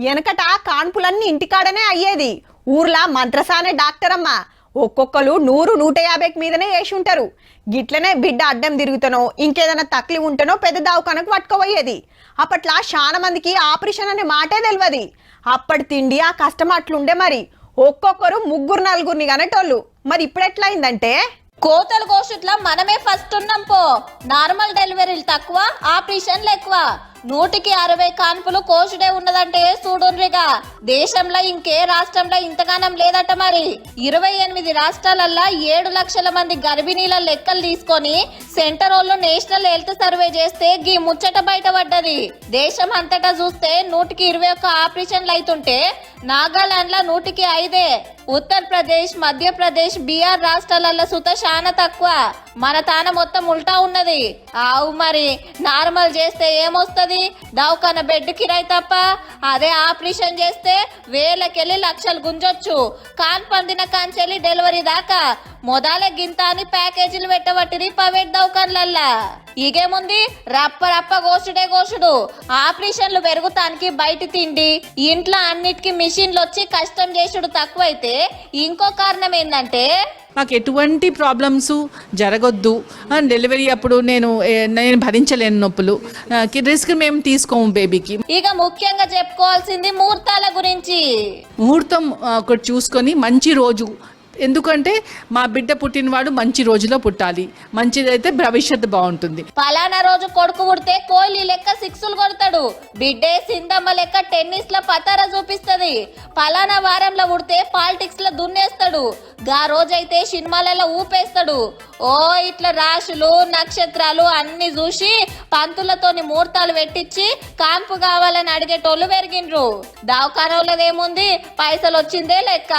వెనకట కాన్పులన్నీ ఇంటికాడనే అయ్యేది. ఊర్లా మంత్రసానే డాక్టర్ అమ్మ ఒక్కొక్కరు 100-150 మీదనే వేసి ఉంటారు. గిట్లనే బిడ్డ అడ్డం తిరుగుతానో ఇంకేదైనా తక్లి ఉంటేనో పెద్ద దవాఖానకు పట్టుకోబోయేది. అప్పట్లా చాలా మందికి ఆపరేషన్ అనే మాటే తెలియదు. అప్పటి తిండి ఆ కష్టం అట్లుండే. మరి ఒక్కొక్కరు 3-4 కనేటోళ్ళు. మరి ఇప్పుడు ఎట్లా అయిందంటే కోతలు కోసుట్లా మనమే ఫస్ట్ ఉన్నాం పో. నార్మల్ డెలివరీలు తక్కువ, ఆపరేషన్లు ఎక్కువ. 160 కాన్పులు కోసుడే ఉన్నదంటే చూడుండ్రిగా. దేశంలో ఇంకే రాష్ట్రంలో ఇంతగానం లేదట. మరి 28 రాష్ట్రాలల్లో 7 లక్షల మంది గర్భిణీల లెక్కలు తీసుకొని సెంటర్ వాళ్ళు నేషనల్ హెల్త్ సర్వే చేస్తే గీ ముచ్చట బయటపడ్డది. దేశం అంతటా చూస్తే 121 ఆపరేషన్లు అవుతుంటే నాగాలాండ్ లో 105. ఉత్తరప్రదేశ్, మధ్యప్రదేశ్, బీహార్ రాష్ట్రాలలో సుత చాలా తక్కువ. మన తాన మొత్తం ఉల్టా ఉన్నది. ఆవు మరి నార్మల్ చేస్తే ఏమొస్తుంది? దవాఖాన బెడ్ కిరాయి తప్ప. అదే ఆపరేషన్ చేస్తే వేలకెళ్ళి లక్షలు గుంజొచ్చు. కాన్ పందిన కాంచెల్లి డెలివరీ దాకా మొదలే గింత అని ప్యాకేజీలు పెట్టబట్టిరి ప్రైవేట్ దవాఖాన్లల్లా. ఇగేముంది, రప్ప రప్ప గోసుడే గోసుడు. ఆపరేషన్లు పెరుగుతానికి బయట తిండి, ఇంట్లో అన్నిటికీ మిషన్లు వచ్చి కష్టం చేసుడు తక్కువైతే ఇంకో కారణం ఏంటంటే మాకు ఎటువంటి ప్రాబ్లమ్స్ జరగొద్దు. డెలివరీ అప్పుడు నేను భరించలేను నొప్పులు. రిస్క్ మేము తీసుకోము బేబీకి. ఇక ముఖ్యంగా చెప్పుకోవాల్సింది ముహూర్తాల గురించి. ముహూర్తం ఒకటి చూసుకొని మంచి రోజు, ఎందుకంటే మా బిడ్డ పుట్టినవాడు మంచి రోజులో పుట్టాలి. మంచిదైతే భవిష్యత్తు బాగుంటుంది. పలానా రోజు కొడుకు పుడితే కోహ్లీ లెక్క 6లు కొడతాడు. బిడ్డే సింధమ్మ లెక్క టెన్నిస్ లో పతారా చూపిస్తది. పలానా వారంలో పుడితే పాలిటిక్స్ లో దున్నేస్తాడు. గా రోజైతే సినిమాలలో ఊపేస్తాడు. ఓ ఇట్లా రాశులు నక్షత్రాలు అన్ని చూసి పంతులతోని ముహూర్తాలు పెట్టించి కాన్పు కావాలని అడిగేటోళ్ళు పెరిగిండ్రు. దవాఖానోళ్ళదేముంది, పైసలు వచ్చిందే లెక్క.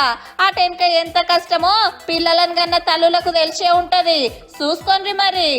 ఆ టెన్క ఎంత కష్టమో పిల్లలను కన్నా తల్లులకు తెలిసే ఉంటది. చూసుకోండి మరి.